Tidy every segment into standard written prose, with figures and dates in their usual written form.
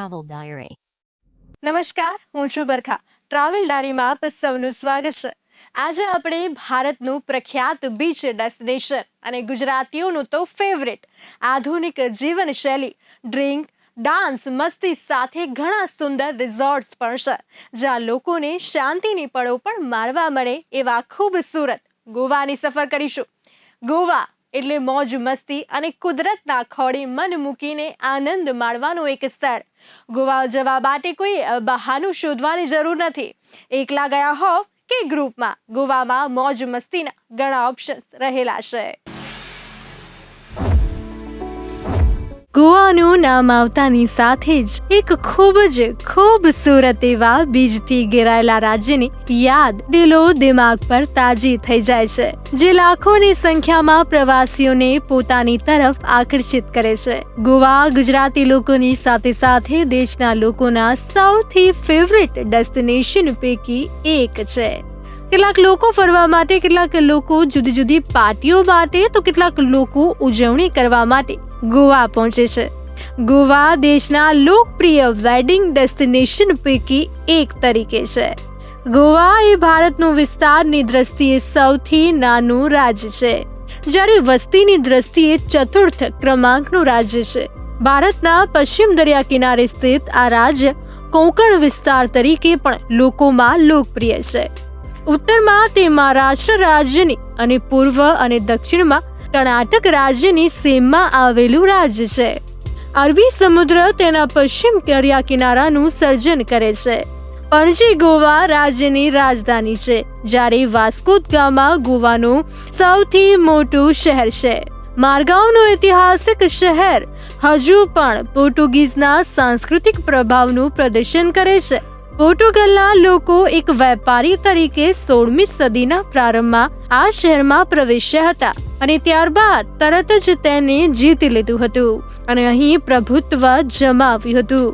Travel Diary. નમસ્કાર, હું છું બરખા. ટ્રાવેલ ડાયરીમાં આપ સૌનું સ્વાગત છે. આજે આપણે ભારતનું પ્રખ્યાત બીચ ડેસ્ટિનેશન અને ગુજરાતીઓનું તો ફેવરેટ આધુનિક જીવનશૈલી, ડ્રિંક, ડાન્સ, મસ્તી સાથે ઘણા સુંદર રિઝોર્ટ્સ પણ છે, જ્યાં લોકોને શાંતિની પળો પણ માણવા મળે એવા ખૂબસૂરત ગોવાની સફર કરીશું. ગોવા એટલે મોજ મસ્તી અને કુદરતના ખોળે મન મૂકીને આનંદ માણવાનું એક સ્થળ. ગોવા જવા માટે કોઈ બહાનું શોધવાની જરૂર નથી. એકલા ગયા હો કે ગ્રુપમાં, ગોવામાં મોજ મસ્તીના ઘણા ઓપ્શન્સ રહેલા છે. ગોવાનું નામ આવતાની સાથે જ એક ખૂબ જ ખૂબસૂરત એવા બીજથી ઘેરાયેલા રાજ્યની યાદ દિલો દિમાગ પર તાજી થઈ જાય છે, જે લાખોની સંખ્યામાં પ્રવાસીઓને પોતાની તરફ આકર્ષિત કરે છે. ગોવા ગુજરાતી લોકોની સાથે સાથે દેશના લોકોના સૌથી ફેવરિટ ડેસ્ટિનેશન પૈકી એક છે. કેટલાક લોકો ફરવા માટે, કેટલાક લોકો જુદી જુદી પાર્ટીઓ માટે, તો કેટલાક લોકો ઉજવણી કરવા માટે ગોવા પહોંચે છે. ગોવા દેશના લોકપ્રિય વેડિંગ ડેસ્ટિનેશન પૈકી એક તરીકે છે. ગોવા એ ભારતનું વિસ્તારની દ્રષ્ટિએ સૌથી નાનું રાજ્ય છે, જ્યારે વસ્તીની દ્રષ્ટિએ ચતુર્થ ક્રમાંકનું રાજ્ય છે. ભારતના પશ્ચિમ દરિયા કિનારે સ્થિત આ રાજ્ય કોંકણ વિસ્તાર તરીકે પણ લોકોમાં લોકપ્રિય છે. ઉત્તરમાં તે મહારાષ્ટ્ર રાજ્યની અને પૂર્વ અને દક્ષિણમાં કર્ણાટક રાજ્યની સીમમાં આવેલું રાજ્ય છે. અરબી સમુદ્ર તેના પશ્ચિમ દરિયા કિનારાનું સર્જન કરે છે. પણજી ગોવા રાજ્યની રાજધાની છે, જ્યારે વાસ્કો દ ગામા ગોવાનું સૌથી મોટું શહેર છે. માર્ગાવનું ઐતિહાસિક શહેર હજુ પણ પોર્ટુગીઝના સાંસ્કૃતિક પ્રભાવનું પ્રદર્શન કરે છે. પોર્ટુગલના લોકો એક વેપારી તરીકે 16મી સદીના પ્રારંભમાં આ શહેરમાં પ્રવેશ્યા હતા અને ત્યારબાદ તરત જ તેને જીતી લીધું હતું અને અહીં પ્રભુત્વ જમાવ્યું હતું.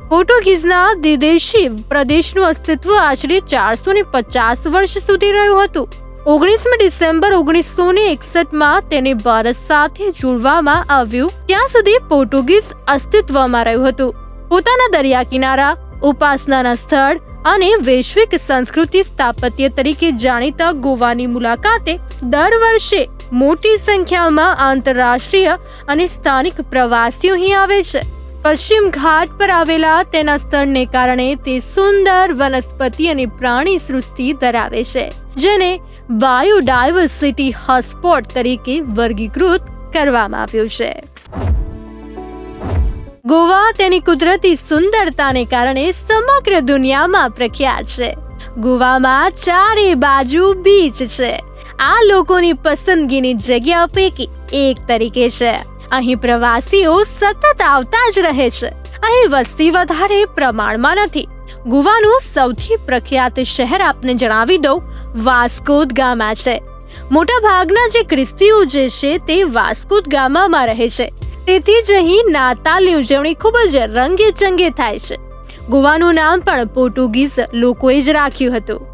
પોર્ટુગીઝના દ્વિદેશી પ્રદેશનું અસ્તિત્વ આશરે 450 વર્ષ સુધી રહ્યું હતું. 19મી ડિસેમ્બર 1961માં તેને ભારત સાથે જોડવામાં આવ્યું. ત્યાં સુધી પોર્ટુગીઝ અસ્તિત્વમાં રહ્યું હતું. પોતાના દરિયા કિનારા, ઉપાસનાના સ્થળ અને વૈશ્વિક સંસ્કૃતિ સ્થાપત્ય તરીકે જાણીતા ગોવાની મુલાકાતે દર વર્ષે મોટી સંખ્યામાં આંતરરાષ્ટ્રીય અને સ્થાનિક પ્રવાસીઓ અહીં આવે છે. પશ્ચિમ ઘાટ પર આવેલા તેના સ્થળને કારણે તે સુંદર વનસ્પતિ અને પ્રાણી સૃષ્ટિ ધરાવે છે, જેને બાયોડાયવર્સિટી હોટસ્પોટ તરીકે વર્ગીકૃત કરવામાં આવ્યું છે. ગોવા તેની કુદરતી સુંદરતાને કારણે સમગ્ર દુનિયામાં પ્રખ્યાત છે. ગોવામાં ચારે બાજુ બીચ છે. આ લોકોની પસંદગીની જગ્યા પૈકી એક તરીકે છે. અહીં પ્રવાસીઓ સતત આવતા જ રહે છે. અહીં વસ્તી વધારે પ્રમાણમાં નથી. ગોવાનું સૌથી પ્રખ્યાત શહેર આપને જણાવી દઉં, વાસ્કો દ ગામા છે. મોટા ભાગના જે ખ્રિસ્તીઓ જે છે તે વાસ્કો દ ગામામાં રહે છે. તેથી જ અહીં નાતાલની ઉજવણી ખૂબ જ રંગે ચંગે થાય છે. ગોવાનું નામ પણ પોર્ટુગીઝ લોકોએ જ રાખ્યું હતું.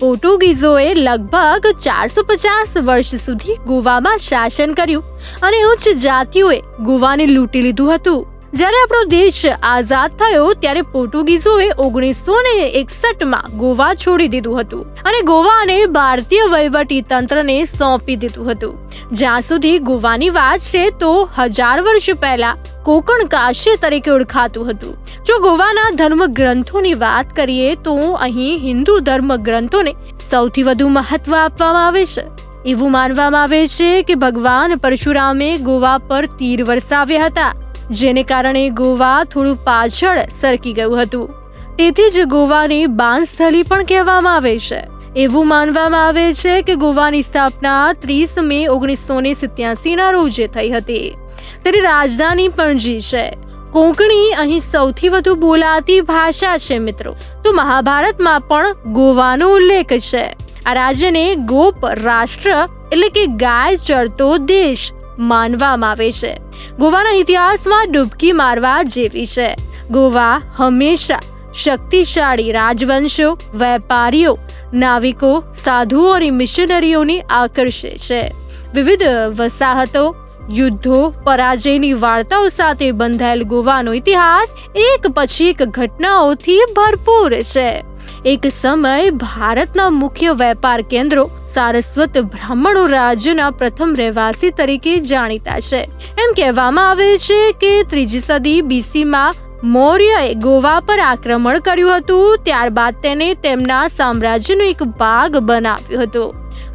પોર્ટુગીઝોએ લગભગ 450 વર્ષ સુધી ગોવામાં શાસન કર્યું અને ઉચ્ચ જાતિઓએ ગોવાને લૂંટી લીધું હતું. જ્યારે આપણો દેશ આઝાદ થયો ત્યારે પોર્ટુગીઝોએ 1961માં ગોવા છોડી દીધું હતું અને ગોવાને ભારતીય વહીવટી તંત્રને સોંપી દીધું હતું. જ્યાં સુધી ગોવાની વાત છે તો 1000 વર્ષ પહેલા કોંકણ કાશી તરીકે ઓળખાતું હતું. જો ગોવાના ધર્મ ગ્રંથોની વાત કરીએ તો અહીં હિન્દુ ધર્મ ગ્રંથોને સૌથી વધુ મહત્વ આપવામાં આવે છે. એવું માનવામાં આવે છે કે ભગવાન પરશુરામે ગોવા પર તીર વરસાવ્યા હતા, જેને કારણે ગોવા થોડું પાછળ સરકી ગયું હતું. તેથી જ ગોવાને બાણસ્થલી પણ કહેવામાં આવે છે. એવું માનવામાં આવે છે કે ગોવાની સ્થાપના 30 મે 1987ના રોજ થઈ હતી. તેની રાજધાની પણજી છે. કોંકણી અહીં સૌથી વધુ બોલાતી ભાષા છે. મિત્રો, તો મહાભારતમાં પણ ગોવાનો ઉલ્લેખ છે. આ રાજ્યને ગોપ રાષ્ટ્ર એટલે કે ગાય ચરતો દેશ માનવામાં આવે છે. ગોવાના ઇતિહાસમાં ડૂબકી મારવા જેવી છે. ગોવા હંમેશા શક્તિશાળી રાજવંશો, વેપારીઓ, નાવિકો, સાધુઓ અને મિશનરીઓને આકર્ષે છે. વિવિધ વસાહતો, યુદ્ધો, પરાજયની વાર્તાઓ સાથે બંધાયેલ ગોવાનો ઇતિહાસ એક પછી એક ઘટનાઓથી ભરપૂર છે. એક સમય ભારતના મુખ્ય વેપાર કેન્દ્રો સારસ્વત બ્રાહ્મણો રાજ્યના પ્રથમ રહેવાસી તરીકે જાણીતા છે. એમ કહેવામાં આવે છે કે 3જી સદી BC-માં મૌર્યએ ગોવા પર આક્રમણ કર્યું હતું. ત્યારબાદ તેને તેમના સામ્રાજ્યનો એક ભાગ બનાવ્યો હતો.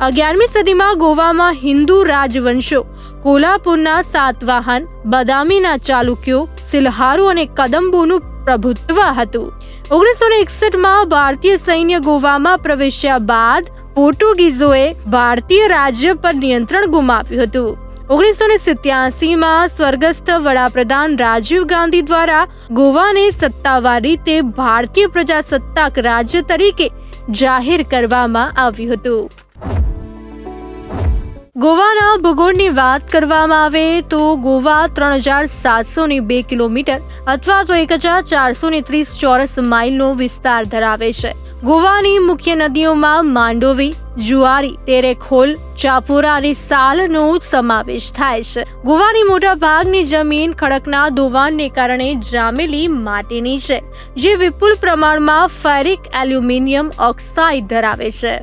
11મી સદીમાં ગોવામાં હિન્દુ રાજવંશો કોલ્હાપુરના સાતવાહન, બદામીના ચાલુક્યો, સિલહારો અને કદંબોનું પ્રભુત્વ હતું. 1961માં ભારતીય સૈન્ય ગોવામાં પ્રવેશ્યા બાદ પોર્ટુગીઝોએ ભારતીય રાજ્ય પર નિયંત્રણ ગુમાવ્યું હતું. 1987માં સ્વર્ગસ્થ વડાપ્રધાન રાજીવ ગાંધી દ્વારા ગોવાને સત્તાવાર રીતે ભારતીય પ્રજાસત્તાક રાજ્ય તરીકે જાહેર કરવામાં આવ્યું હતું. ગોવાના ભૂગોળની વાત કરવામાં આવે તો ગોવા 3702 કિલોમીટર અથવા તો 1430 ચોરસ માઇલનો વિસ્તાર ધરાવે છે. ગોવાની મુખ્ય નદીઓમાં માંડોવી, જુઆરી, તેરેખોલ, ચાપોરા અને સાલનો સમાવેશ થાય છે. ગોવાની મોટા ભાગની જમીન ખડકના ધોવાણને કારણે જામેલી માટીની છે, જે વિપુલ પ્રમાણમાં ફેરિક એલ્યુમિનિયમ ઓક્સાઇડ ધરાવે છે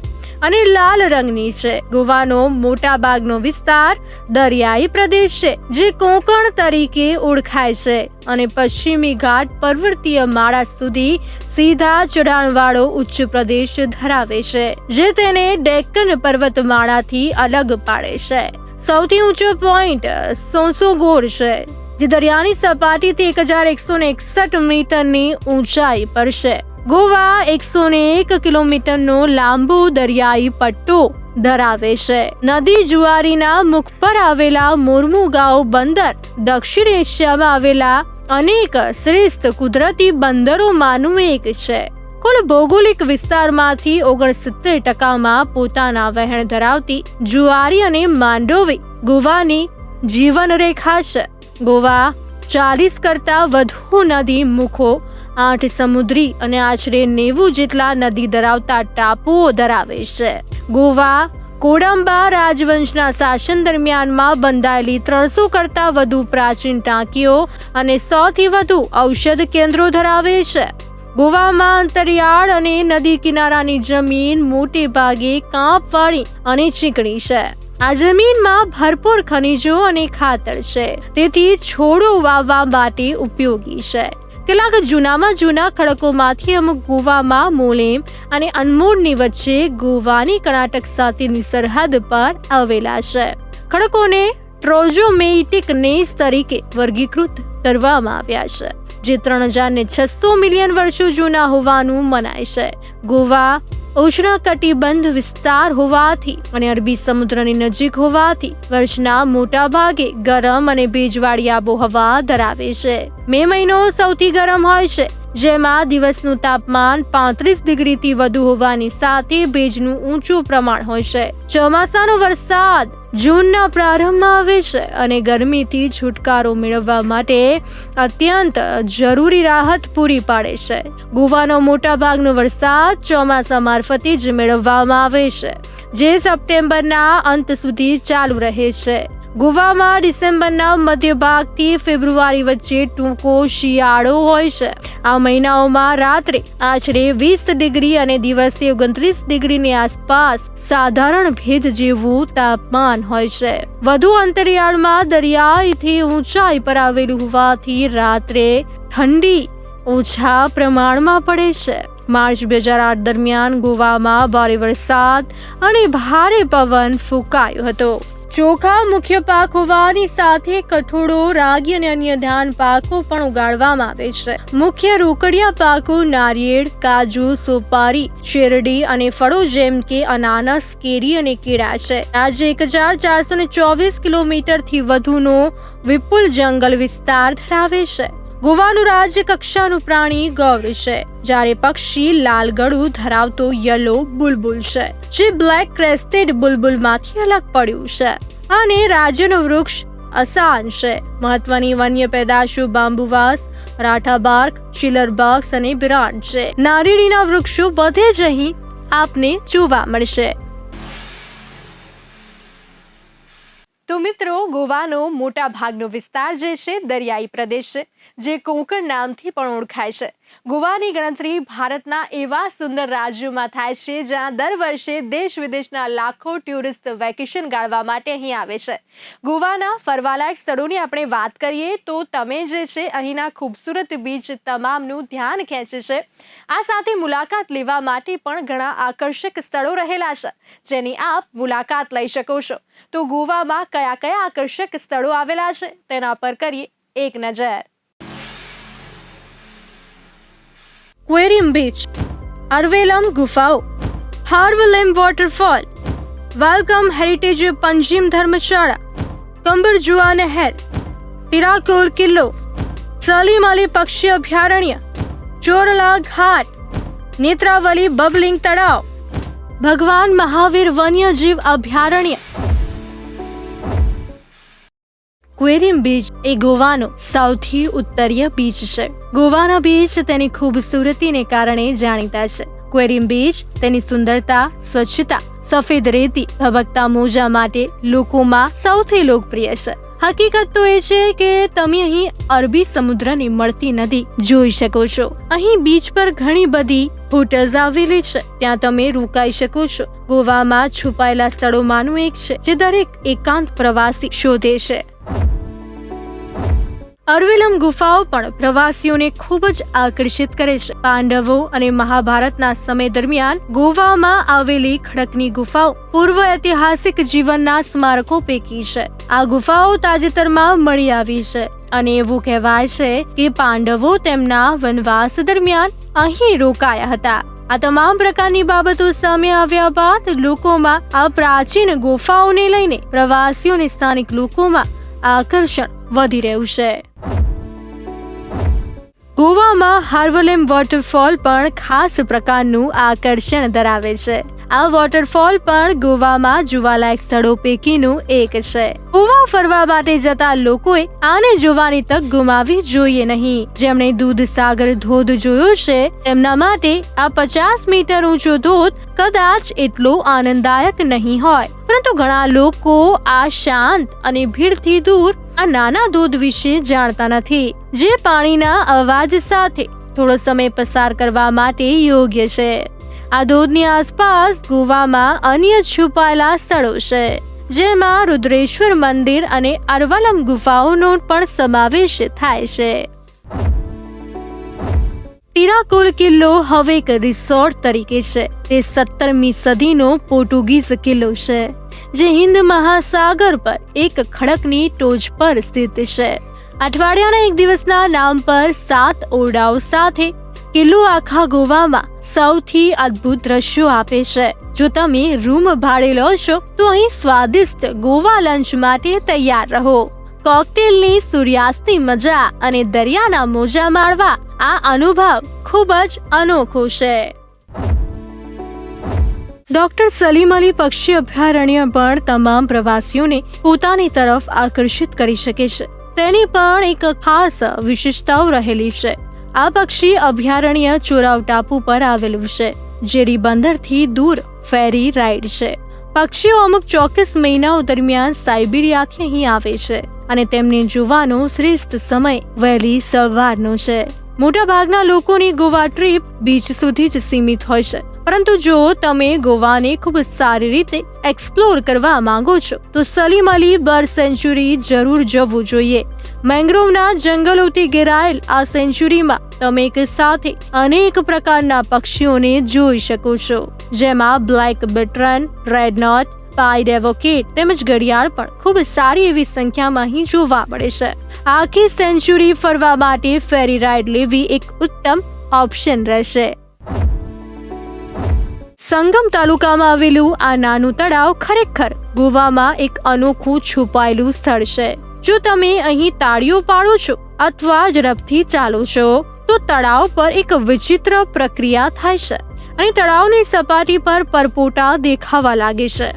અને લાલ રંગની છે. ગોવાનો મોટા ભાગનો વિસ્તાર દરિયાઈ પ્રદેશ છે, જે કોંકણ તરીકે ઓળખાય છે અને પશ્ચિમી ઘાટ પર્વતીય માળા સુધી સીધા ચઢાણવાળો ઉચ્ચ પ્રદેશ ધરાવે છે, જે તેને ડેક્કન પર્વતમાળાથી અલગ પાડે છે. સૌથી ઊંચો પોઈન્ટ સોંસોગોર છે, જે દરિયાની સપાટીથી 1161 મીટરની ઊંચાઈ પર છે. ગોવા 101 કિલોમીટરનો લાંબો દરિયાઈ પટ્ટો ધરાવે છે. નદી જુઆરીના મુખ પર આવેલા મોર્મુગાંવ બંદર દક્ષિણ એશિયામાં આવેલા અનેક શ્રેષ્ઠ કુદરતી બંદરોમાંનું એક છે. કુલ ભૌગોલિક વિસ્તારમાંથી 69% પોતાના વહેણ ધરાવતી જુઆરી અને માંડોવી ગોવાની જીવનરેખા છે. ગોવા 40 કરતા વધુ નદી મુખો, 8 સમુદ્રી અને આશરે 90 જેટલા નદી ધરાવતા ટાપુઓ ધરાવે છે. ગોવા કોડંબા રાજવંશના શાસન દરમિયાનમાં બંધાયેલી 300 કરતા વધુ પ્રાચીન ટાંકીઓ અને 100 થી વધુ ઔષધ કેન્દ્રો ધરાવે છે. ગોવામાં અંતરિયાળ અને નદી કિનારાની જમીન મોટે ભાગે કાંપવાળી અને ચીકણી છે. આ જમીનમાં ભરપૂર ખનિજો અને ખાતર છે, તેથી છોડો વાવવા માટે ઉપયોગી છે. કેટલાક જૂનામાં જૂના ખડકોમાંથી અમુક ગોવામાં મોલેમ અને અનમોડની વચ્ચે ગોવાની કર્ણાટક સાથેની સરહદ પર આવેલા છે. ખડકોને ટ્રોઝોમેઇટિક નેસ તરીકે વર્ગીકૃત કરવામાં આવ્યા છે, જે 3600 મિલિયન વર્ષો જૂના હોવાનું મનાય છે. ગોવા ઉષ્ણકટિબંધ વિસ્તાર હોવાથી અને અરબી સમુદ્રની નજીક હોવાથી વર્ષના મોટા ભાગે ગરમ અને ભેજવાળી આબોહવા ધરાવે છે. મે મહિનો સૌથી ગરમ હોય છે, જેમાં દિવસનું તાપમાન 35 ડિગ્રીથી વધુ હોવાની સાથે ભેજનું ઊંચું પ્રમાણ હોય છે. ચોમાસાનો વરસાદ જૂનના પ્રારંભમાં આવે છે અને ગરમીથી છુટકારો મેળવવા માટે અત્યંત જરૂરી રાહત પૂરી પાડે છે. ગોવાનો મોટા ભાગનો વરસાદ ચોમાસા મારફતે જ મેળવવામાં આવે છે, જે સપ્ટેમ્બરના અંત સુધી ચાલુ રહે છે. ગોવામાં ડિસેમ્બરના મધ્ય ભાગથી ફેબ્રુઆરી વચ્ચે ટૂંકો શિયાળો હોય છે. આ મહિનાઓમાં રાત્રે આશરે 20 ડિગ્રી અને દિવસે 29 ડિગ્રીની આસપાસ સાધારણ ભેજ જેવું તાપમાન હોય છે. વધુ અંતરિયાળમાં દરિયાથી ઊંચાઈ પર આવેલું હોવાથી રાત્રે ઠંડી ઓછા પ્રમાણમાં પડે છે. માર્ચ 2008 દરમિયાન ગોવામાં ભારે વરસાદ અને ભારે પવન ફૂંકાયો હતો. ચોખા મુખ્ય પાક હોવાની સાથે કઠોળો, રાગી અને અન્ય ધાન પાકો પણ ઉગાડવામાં આવે છે. મુખ્ય રોકડિયા પાકો નારિયેળ, કાજુ, સોપારી, શેરડી અને ફળો જેમ કે અનાનસ, કેરી અને કેળા છે. આજે 1424 કિલોમીટરથી વધુનો વિપુલ જંગલ વિસ્તાર ધરાવે છે. ગોવાનું રાજ્ય કક્ષાનું પ્રાણી ગૌર છે, જ્યારે પક્ષી લાલ ગળું ધરાવતો યલો બુલબુલ છે, જે બ્લેક ક્રેસ્ટેડ બુલબુલમાંથી અલગ પડ્યું છે. અને રાજ્યનું વૃક્ષ અસાન છે. મહત્વની વન્ય પેદાશો બાંબુવાસ, રાઠાબાર્ક, ચિલરબાક્સ અને બિરાણ છે. નારિયેળીના વૃક્ષો બધે જ અહીં આપને જોવા મળશે. તો મિત્રો, ગોવાનો મોટા ભાગનો વિસ્તાર જે છે દરિયાઈ પ્રદેશ છે, જે કોંકણ નામથી પણ ઓળખાય છે. ગોવાની ગણતરી ભારતના એવા સુંદર રાજ્યોમાં થાય છે જ્યાં દર વર્ષે દેશ વિદેશના લાખો ટુરિસ્ટ વેકેશન ગાળવા માટે અહીં આવે છે. ગોવાના ફરવાલાયક સ્થળોની આપણે વાત કરીએ તો તમે જે છે અહીંના ખૂબસૂરત બીચ તમામનું ધ્યાન ખેંચે છે. આ સાથે મુલાકાત લેવા માટે પણ ઘણા આકર્ષક સ્થળો રહેલા છે જેની આપ મુલાકાત લઈ શકો છો. તો ગોવામાં કયા કયા આકર્ષક સ્થળો આવેલા છે તેના પર કરીએ એક નજર. ક્વેરિયમ બીચ, અરવેલમ ગુફાઓ, હાર્વલેમ વોટરફોલ, વેલકમ હેરિટેજ પંજીમ ધર્મશાળા, કંબરજુઆ નહેર, તિરાકોલ કિલ્લો, સલીમ અલી પક્ષી અભયારણ્ય, ચોરલા ઘાટ, નેત્રાવલી બબલિંગ તળાવ, ભગવાન મહાવીર વન્યજીવ અભયારણ્ય. ક્વેરિયમ બીચ એ ગોવાનો સૌથી ઉત્તરીય બીચ છે. ગોવાના બીચ તેની ખૂબસૂરતીને કારણે જાણીતા છે. ક્વેરિયમ બીચ તેની સુંદરતા, સ્વચ્છતા, સફેદ રેતી, ધબકતા મોજા માટે લોકોમાં સૌથી લોકપ્રિય છે. હકીકત તો એ છે કે તમે અહીં અરબી સમુદ્રની મળતી નદી જોઈ શકો છો. અહીં બીચ પર ઘણી બધી હોટલ્સ આવેલી છે, ત્યાં તમે રોકાઈ શકો છો. ગોવામાં છુપાયેલા સ્થળોમાંનું એક છે જે દરેક એકાંત પ્રવાસી શોધે છે. અરવેલમ ગુફાઓ પણ પ્રવાસીઓને ખૂબ જ આકર્ષિત કરે છે. પાંડવો અને મહાભારતના સમય દરમિયાન ગોવામાં આવેલી ખડકની ગુફાઓ પૂર્વ ઐતિહાસિક જીવનના સ્મારકો પૈકી છે. આ ગુફાઓ તાજેતરમાં મળી આવી છે અને એવું કહેવાય છે કે પાંડવો તેમના વનવાસ દરમિયાન અહીં રોકાયા હતા. આ તમામ પ્રકારની બાબતો સામે આવ્યા બાદ લોકોમાં આ પ્રાચીન ગુફાઓને લઈને પ્રવાસીઓને સ્થાનિક લોકોમાં આકર્ષણ વધી રહ્યું છે. ગોવામાં હાર્વલેમ વોટરફોલ પણ ખાસ પ્રકારનું આકર્ષણ ધરાવે છે. આ વોટરફોલ પણ ગોવામાં જોવાલાયક સ્થળો પૈકીનું એક છે. ગોવા ફરવા માટે જતા લોકોએ આને જોવાની તક ગુમાવવી જોઈએ નહીં. જેમણે દૂધસાગર ધોધ જોયો છે તેમના માટે આ 50 મીટર ઊંચો ધોધ કદાચ એટલો આનંદદાયક નહીં હોય, પરંતુ ઘણા લોકો આ શાંત અને ભીડથી દૂર આ નાના ધોધ વિશે જાણતા નથી, જે પાણીના અવાજ સાથે થોડો સમય પસાર કરવા માટે યોગ્ય છે. આ ધોધની આસપાસ ગોવામાં અન્ય છુપાયેલા સ્થળો છે, જેમાં રુદ્રેશ્વર મંદિર અને અરવલમ ગુફાઓનો પણ સમાવેશ થાય છે. તિરાકોલ કિલ્લો હવે એક રિસોર્ટ તરીકે છે. તે 17મી સદીનો પોર્ટુગીઝ કિલ્લો છે, જે હિન્દ મહાસાગર પર એક ખડકની ટોચ પર સ્થિત છે. અઠવાડિયાના એક દિવસના નામ પર 7 ઓરડાઓ સાથે કિલ્લો આખા ગોવામાં સૌથી અદ્ભુત દ્રશ્યો આપે છે. જો તમે રૂમ ભાડે લો છો તો અહીં સ્વાદિષ્ટ ગોવા લંચ માટે તૈયાર રહો. કોકટેલની સૂર્યાસ્તની મજા અને દરિયાના મોજા માણવા આ અનુભવ ખૂબ જ અનોખો છે. ડોક્ટર સલીમ અલી પક્ષી અભયારણ્ય પણ તમામ પ્રવાસીઓને પોતાની તરફ આકર્ષિત કરી શકે છે. તેની પણ એક ખાસ વિશેષતાઓ રહેલી છે. આ પક્ષી અભયારણ્ય ચોરાવ ટાપુ પર આવેલું છે, જે બંદરથી દૂર ફેરી રાઇડ છે. પક્ષીઓ અમુક ચોક્કસ મહિનાઓ દરમિયાન સાઇબિરિયાથી અહીં આવે છે અને તેમને જોવાનો શ્રેષ્ઠ સમય વહેલી સવારનો છે. મોટાભાગના લોકોની ગોવા ટ્રીપ બીચ સુધી જ સીમિત હોય છે, પરંતુ જો તમે ગોવાને ખૂબ સારી રીતે એક્સપ્લોર કરવા માંગો છો તો સલીમ અલી બર્ડ સેન્ચ્યુરી જરૂર જવું જોઈએ. મેંગ્રોવના જંગલોથી ઘેરાયેલ આ સેન્ચ્યુરીમાં તમે એક સાથે અનેક પ્રકારના પક્ષીઓને જોઈ શકો છો, જેમાં બ્લેક બિટર્ન, રેડ નોટ, પાઇડ એવોકેટ તેમજ ઘડિયાળ પણ ખૂબ સારી એવી સંખ્યામાં અહીં જોવા મળે છે. આખી સેન્ચ્યુરી ફરવા માટે ફેરી રાઇડ લેવી એક ઉત્તમ ઓપ્શન રહેશે. સંગમ તાલુકામાં આવેલું આ નાનું તળાવ ખરેખર ગોવામાં એક અનોખું છુપાયેલું સ્થળ છે. જો તમે અહીં તાળીઓ પાડો છો અથવા ઝડપથી ચાલો છો તો તળાવ પર એક વિચિત્ર પ્રક્રિયા થાય છે અને તળાવની સપાટી પર પરપોટા દેખાવા લાગે છે.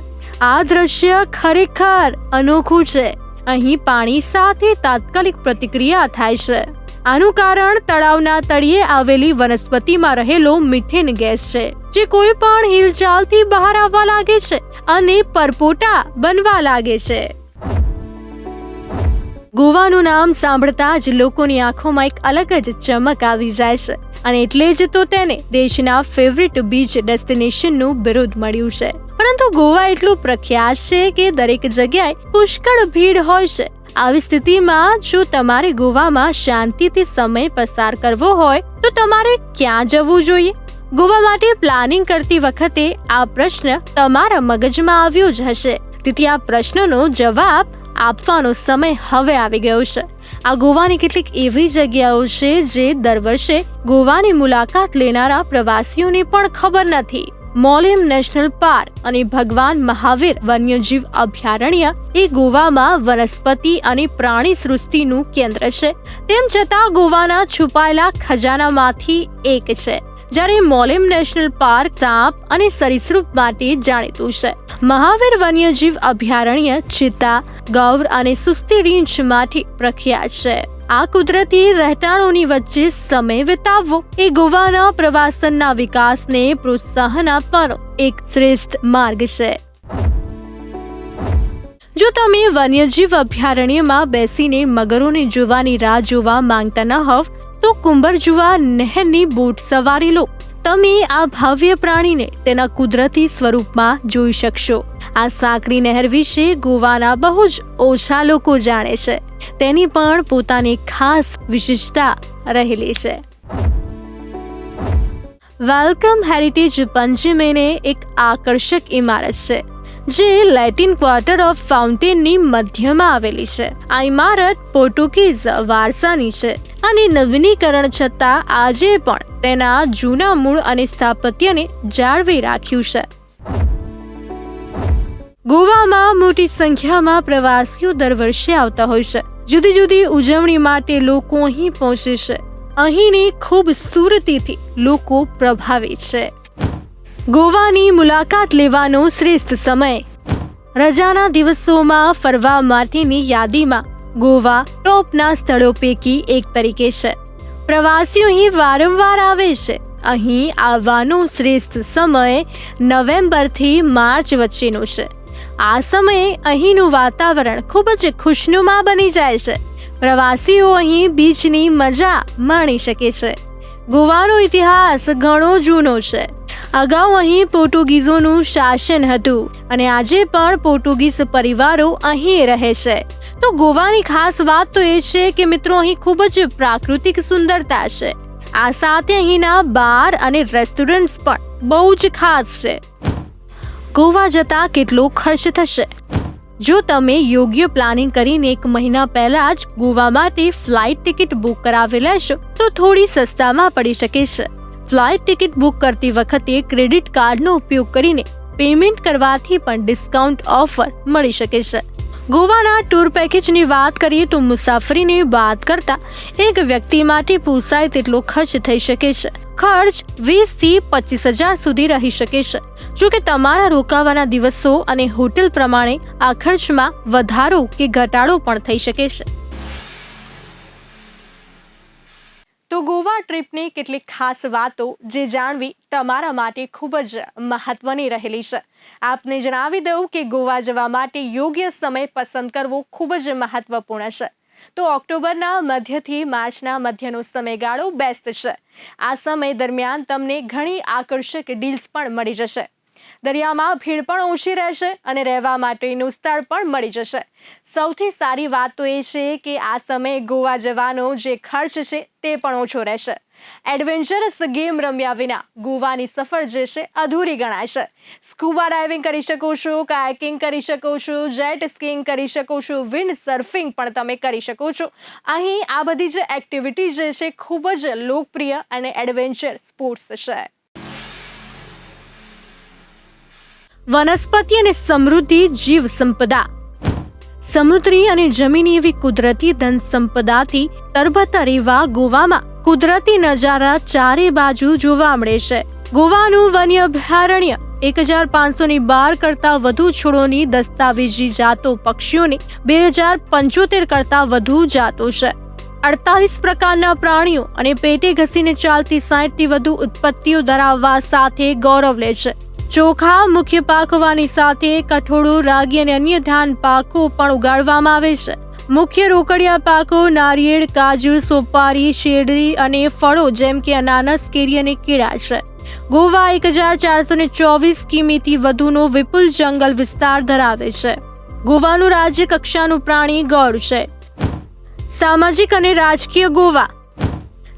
આ દ્રશ્ય ખરેખર અનોખું છે. અહીં પાણી સાથે તાત્કાલિક પ્રતિક્રિયા થાય છે. આનું કારણ તળાવના તળિયે આવેલી વનસ્પતિમાં રહેલો મિથેન ગેસ છે, જે કોઈ પણ હિલચાલથી બહાર આવવા લાગે છે અને પરપોટા બનવા લાગે છે. ગોવાનું નામ સાંભળતા જ લોકોની આંખોમાં એક અલગ જ ચમક આવી જાય છે અને એટલે જ તો તેને દેશના ફેવરિટ બીચ ડેસ્ટિનેશનનું બિરુદ મળ્યું છે. પરંતુ ગોવા એટલું પ્રખ્યાત છે કે દરેક જગ્યાએ પુષ્કળ ભીડ હોય છે. આવી સ્થિતિમાં જો તમારે ગોવામાં શાંતિથી સમય પસાર કરવો હોય તો તમારે ક્યાં જવું જોઈએ? ગોવા માટે પ્લાનિંગ કરતી વખતે આ પ્રશ્ન તમારા મગજમાં આવ્યો જ હશે. તેથી આ પ્રશ્નનો જવાબ આપવાનો સમય હવે આવી ગયો છે. આ ગોવાની કેટલીક એવી જગ્યાઓ છે જે દર વર્ષે ગોવાની મુલાકાત લેનારા પ્રવાસીઓને પણ ખબર નથી. મોલેમ નેશનલ પાર્ક અને ભગવાન મહાવીર વન્યજીવ અભયારણ્ય એ ગોવામાં વનસ્પતિ અને પ્રાણી સૃષ્ટિનું કેન્દ્ર છે. તેમ છતાં ગોવાના છુપાયેલા ખજાનામાંથી એક છે. જ્યારે મોલેમ નેશનલ પાર્ક સાપ અને સરીસૃપ માટે જાણીતું છે. મહાવીર વન્યજીવ અભયારણ્ય ચિત્તા, ગૌર અને સુસ્તી રીંછ માટે પ્રખ્યાત છે. આ કુદરતી રહેઠાણોની વચ્ચે સમય વિતાવવો એ ગોવાના પ્રવાસનના વિકાસને પ્રોત્સાહન આપવાનો એક શ્રેષ્ઠ માર્ગ છે. જો તમે વન્યજીવ અભયારણ્યમાં બેસીને મગરોને જોવાની રાહ જોવા માંગતા ન હોવ તો કુંભરજુઆ નહેરની બોટ સવારી લો. તમે આ ભવ્ય પ્રાણીને તેના કુદરતી સ્વરૂપમાં જોઈ શકશો. આ સાંકડી નહેર વિશે ગોવાના બહુ જ ઓછા લોકો જાણે છે. તેની પણ પોતાની ખાસ વિશેષતા રહેલી છે. વેલકમ હેરિટેજ પંચમેને એક આકર્ષક ઇમારત છે જે લેટિન ક્વાર્ટર ઓફ ફાઉન્ટેનની મધ્યમાં આવેલી છે. આ ઇમારત પોર્ટુગીઝ વારસાની છે અને નવીનીકરણ છતાં આજે પણ તેના જૂના મૂળ અને સ્થાપત્યને જાળવી રાખ્યું છે. ગોવામાં મોટી સંખ્યામાં પ્રવાસીઓ દર વર્ષે આવતા હોય છે. જુદી જુદી ઉજવણી માટે લોકો અહીં પહોંચે છે. અહીંની ખૂબસૂરતીથી લોકો પ્રભાવિત છે. ગોવાની મુલાકાત લેવાનો શ્રેષ્ઠ સમય. રજાના દિવસોમાં ફરવા માટેની યાદીમાં ગોવા ટોપના સ્થળો પૈકી એક તરીકે છે. પ્રવાસીઓ અહીં વારંવાર આવે છે. અહીં આવવાનો શ્રેષ્ઠ સમય નવેમ્બરથી માર્ચ વચ્ચેનો છે. આ સમયે અહીંનું વાતાવરણ ખૂબ જ ખુશનુમા બની જાય છે. પ્રવાસીઓ અહીં બીચની મજા માણી શકે છે. ગોવાનો ઇતિહાસ ઘણો જૂનો છે. અગાઉ અહીં પોર્ટુગીઝોનું શાસન હતું અને આજે પણ પોર્ટુગીઝ પરિવારો અહીં રહે છે. તો ગોવાની ખાસ વાત તો એ છે કે મિત્રો અહીં ખૂબ જ પ્રાકૃતિક સુંદરતા છે. આ સાથે અહીંના બાર અને રેસ્ટોરન્ટ્સ પણ બહુ જ ખાસ છે. ગોવા જતા કેટલો ખર્ચ થશે? જો તમે યોગ્ય પ્લાનિંગ કરીને 1 મહિના પહેલા જ ગોવા માટે ફ્લાઇટ ટિકિટ બુક કરાવી લેશો તો થોડી સસ્તામાં પડી શકે છે. ફ્લાઇટ ટિકિટ બુક કરતી વખતે ક્રેડિટ કાર્ડનો ઉપયોગ કરીને પેમેન્ટ કરવાથી પણ ડિસ્કાઉન્ટ ઓફર મળી શકે છે. ગોવાના ટૂર પેકેજની વાત કરીએ તો મુસાફરીની વાત કરતા એક વ્યક્તિ માટે પોસાય તેટલો ખર્ચ થઈ શકે છે. ખર્ચ 20 થી 25,000 સુધી રહી શકે છે. જો કે તમારા રોકાવાના દિવસો અને હોટેલ પ્રમાણે આ ખર્ચમાં વધારો કે ઘટાડો પણ થઈ શકે છે. તો ગોવા ટ્રીપની કેટલીક ખાસ વાતો જે જાણવી તમારા માટે ખૂબ જ મહત્વની રહેલી છે. આપને જણાવી દઉં કે ગોવા જવા માટે યોગ્ય સમય પસંદ કરવો ખૂબ જ મહત્વપૂર્ણ છે. તો ઓક્ટોબરના મધ્યથી માર્ચના મધ્યનો સમયગાળો બેસ્ટ છે. આ સમય દરમિયાન તમને ઘણી આકર્ષક ડીલ્સ પણ મળી જશે. દરિયામાં ભીડ પણ ઓછી રહેશે અને રહેવા માટેનું સ્થળ પણ મળી જશે. સૌથી સારી વાત તો એ છે કે આ સમયે ગોવા જવાનો જે ખર્ચ છે તે પણ ઓછો રહેશે. એડવેન્ચરસ ગેમ રમ્યા વિના ગોવાની સફર જે છે અધૂરી ગણાય છે. સ્કૂબા ડાઇવિંગ કરી શકો છો, કાયાકિંગ કરી શકો છો, જેટ સ્કીઇંગ કરી શકો છો, વિન્ડ સર્ફિંગ પણ તમે કરી શકો છો. અહીં આ બધી જ એક્ટિવિટી જે છે ખૂબ જ લોકપ્રિય અને એડવેન્ચર સ્પોર્ટ્સ છે. વનસ્પતિ અને સમૃદ્ધિ જીવ સંપદા. સમુદ્રી અને જમીની એવી કુદરતી ધન સંપદાથી તરબતર એવા ગોવામાં કુદરતી નજારા ચારે બાજુ જોવા મળે છે. ગોવાનું વન્ય અભયારણ્ય 1,512 કરતા વધુ છોડોની દસ્તાવેજી જાતો, પક્ષીઓની 2,075 કરતા વધુ જાતો છે. 48 પ્રકારના પ્રાણીઓ અને પેટે ઘસીને ચાલતી 60 થી વધુ ઉત્પત્તિઓ ધરાવવા સાથે ગૌરવ લે છે. ચોખા મુખ્ય પાક હોવાની સાથે કઠોળો, રાગી અને અન્ય ધાન પાકો પણ ઉગાડવામાં આવે છે. મુખ્ય રોકડિયા પાકો નારિયેળ, કાજુ, સોપારી, શેરડી અને ફળો જેમ કે અનાનસ, કેરી અને કેળા છે. ગોવા 1424 કિમીથી વધુનો વિપુલ જંગલ વિસ્તાર ધરાવે છે. ગોવાનું રાજ્ય કક્ષાનું પ્રાણી ગોળ છે. સામાજિક અને રાજકીય ગોવા.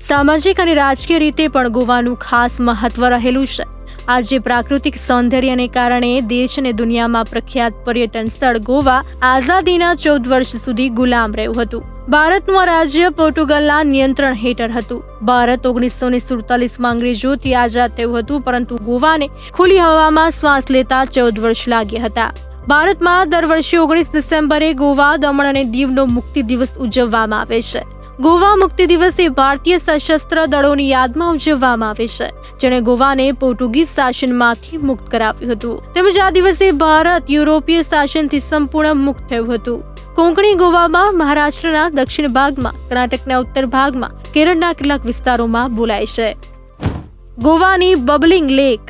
સામાજિક અને રાજકીય રીતે પણ ગોવાનું ખાસ મહત્વ રહેલું છે. આજે પ્રાકૃતિક સૌંદર્યને કારણે દેશ અને દુનિયામાં પ્રખ્યાત પર્યટન સ્થળ ગોવા આઝાદીના 14 વર્ષ સુધી ગુલામ રહ્યું હતું. ભારતનું આ રાજ્ય પોર્ટુગલના નિયંત્રણ હેઠળ હતું. ભારત 1947માં અંગ્રેજોથી આઝાદ થયું હતું, પરંતુ ગોવાને ખુલ્લી હવામાં શ્વાસ લેતા 14 વર્ષ લાગ્યા હતા. ભારતમાં દર વર્ષે 19 ડિસેમ્બરે ગોવા, દમણ અને દીવનો મુક્તિ દિવસ ઉજવવામાં આવે છે. ગોવા મુક્તિ દિવસ એ ભારતીય સશસ્ત્ર દળોની યાદમાં ઉજવવામાં આવે છે, જેણે ગોવાને પોર્ટુગીઝ શાસનમાંથી મુક્ત કરાવ્યું હતું. તેમજ આ દિવસે ભારત યુરોપીય શાસનથી સંપૂર્ણ મુક્ત થયું હતું. કોંકણી ગોવામાં મહારાષ્ટ્રના દક્ષિણ ભાગમાં, કર્ણાટકના ઉત્તર ભાગમાં, કેરળના કેટલાક વિસ્તારોમાં બોલાય છે. ગોવાની બબલિંગ લેક.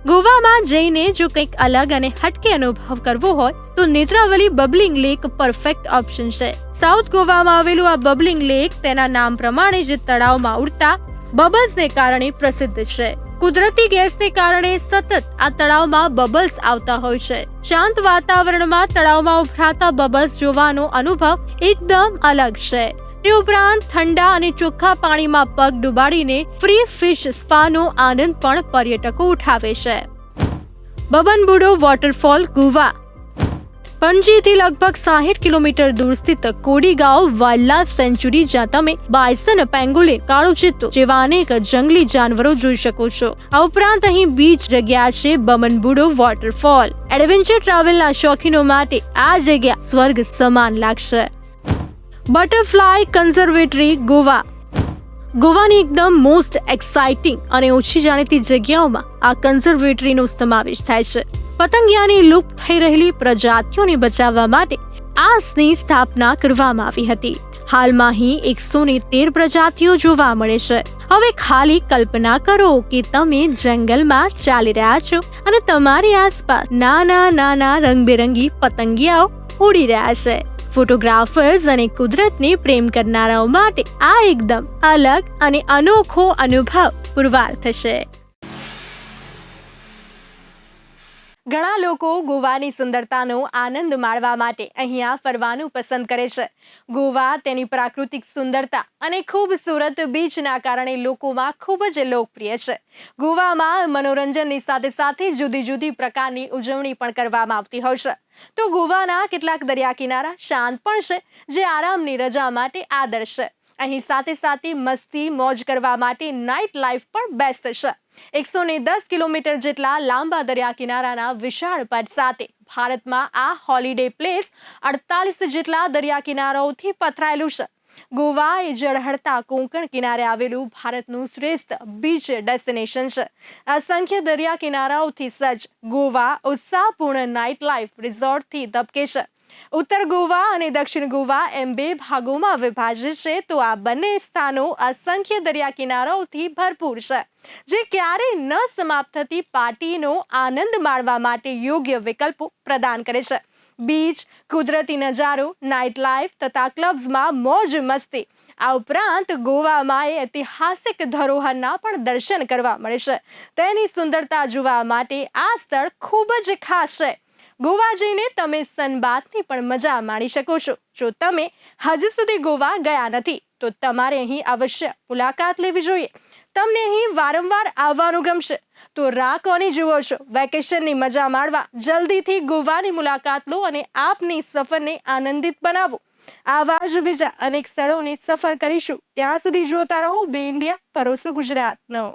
ગોવામાં જઈને જો કંઈક અલગ અને હટકે અનુભવ કરવો હોય તો નેત્રાવલી બબલિંગ લેક પરફેક્ટ ઓપ્શન છે. સાઉથ ગોવામાં આવેલું આ બબલિંગ લેક તેના નામ પ્રમાણે જ તળાવમાં ઉડતા બબલ્સને કારણે પ્રસિદ્ધ છે. કુદરતી ગેસને કારણે સતત આ તળાવમાં બબલ્સ આવતા હોય છે. શાંત વાતાવરણમાં તળાવમાં ઉભરાતા બબલ્સ જોવાનો અનુભવ એકદમ અલગ છે. તે ઉપરાંત ઠંડા અને ચોખ્ખા પાણીમાં પગ ડુબાડીને ફ્રી ફિશ સ્પાનો આનંદ પણ પર્યટકો ઉઠાવે છે. બબનબુડો વોટરફોલ ગોવા. પણજીથી લગભગ 60 કિલોમીટર દૂર સ્થિત કોડીગાંવ વાઇલ્ડલાઇફ સેન્ચ્યુરી, જ્યાં તમે બાયસન, પેંગોલિન, કાળો ચિત્તો જેવા અનેક જંગલી જાનવરો જોઈ શકો છો. આ ઉપરાંત અહીં બીચ જગ્યા છે બમનબુડો વોટરફોલ. એડવેન્ચર ટ્રાવેલના શોખીનો માટે આ જગ્યા સ્વર્ગ સમાન લાગશે. Butterfly conservatory Goa. ગોવાની એકદમ મોસ્ટ એક્સાઇટિંગ અને ઓછી જાણીતી જગ્યાઓમાં આ કન્ઝર્વેટરીનો સમાવેશ થાય છે. પતંગિયાની લુપ્ત થઈ રહેલી પ્રજાતિઓને બચાવવા માટે આની સ્થાપના કરવામાં આવી હતી. હાલમાં અહીં 113 પ્રજાતિઓ જોવા મળે છે. હવે ખાલી કલ્પના કરો કે તમે જંગલમાં ચાલી રહ્યા છો અને તમારી આસપાસ નાના રંગબેરંગી પતંગિયાઓ ઉડી રહ્યા છે. ફોટોગ્રાફર્સ અને કુદરતને પ્રેમ કરનારાઓ માટે આ એકદમ અલગ અને અનોખો અનુભવ પુરવાર થશે. ઘણા લોકો ગોવાની સુંદરતાનો આનંદ માણવા માટે અહીંયા ફરવાનું પસંદ કરે છે. ગોવા તેની પ્રાકૃતિક સુંદરતા અને ખૂબસૂરત બીચના કારણે લોકોમાં ખૂબ જ લોકપ્રિય છે. ગોવામાં મનોરંજનની સાથે સાથે જુદી જુદી પ્રકારની ઉજવણી પણ કરવામાં આવતી હોય છે. તો ગોવાના કેટલાક દરિયા કિનારા શાંત પણ છે, જે આરામની રજા માટે આદર્શ છે. અહીં સાથે સાથે મસ્તી મોજ કરવા માટે નાઇટ લાઈફ પણ બેસ્ટ છે. 110 કિલોમીટર જેટલા લાંબા દરિયા કિનારાના વિશાળ પટ સાથે ભારતમાં આ હોલિડે પ્લેસ 48 જેટલા દરિયા કિનારાઓથી પથરાયેલું છે. ગોવા એ ઝળહળતા કોંકણ કિનારે આવેલું ભારતનું શ્રેષ્ઠ બીચ ડેસ્ટિનેશન છે. અસંખ્ય દરિયા કિનારાઓથી સજ્જ ગોવા ઉત્સાહપૂર્ણ નાઇટ લાઈફ રિઝોર્ટથી ધબકે છે. ઉત્તર ગોવા અને દક્ષિણ ગોવા એમ બે ભાગોમાં વિભાજિત છે. તો આ બંને સ્થાનો અસંખ્ય દરિયા કિનારાઓથી ભરપૂર છે, જે ક્યારેય ન સમાપ્ત થતી પાર્ટીનો આનંદ માણવા માટે યોગ્ય વિકલ્પો પ્રદાન કરે છે. બીચ, કુદરતી નજારો, નાઇટ લાઈફ તથા ક્લબ્સમાં મોજ મસ્તી. આ ઉપરાંત ગોવામાં ઐતિહાસિક ધરોહરના પણ દર્શન કરવા મળે છે. તેની સુંદરતા જોવા માટે આ સ્થળ ખૂબ જ ખાસ છે. ગોવા જઈને તમે સનબાથની પણ મજા માણી શકો છો. જો તમે હજી સુધી ગોવા ગયા નથી તો તમારે અહીં અવશ્ય મુલાકાત લેવી જોઈએ. તમને અહીં વારંવાર આવવાનું ગમશે. તો રાહ કોની જુઓ છો? વેકેશનની મજા માણવા જલ્દીથી ગોવાની મુલાકાત લો અને આપની સફરને આનંદિત બનાવો. આવા જ બીજા અનેક સ્થળોની સફર કરીશું. ત્યાં સુધી જોતા રહો બે ઇન્ડિયા, પરોસો ગુજરાતનો.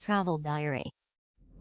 Travel Diary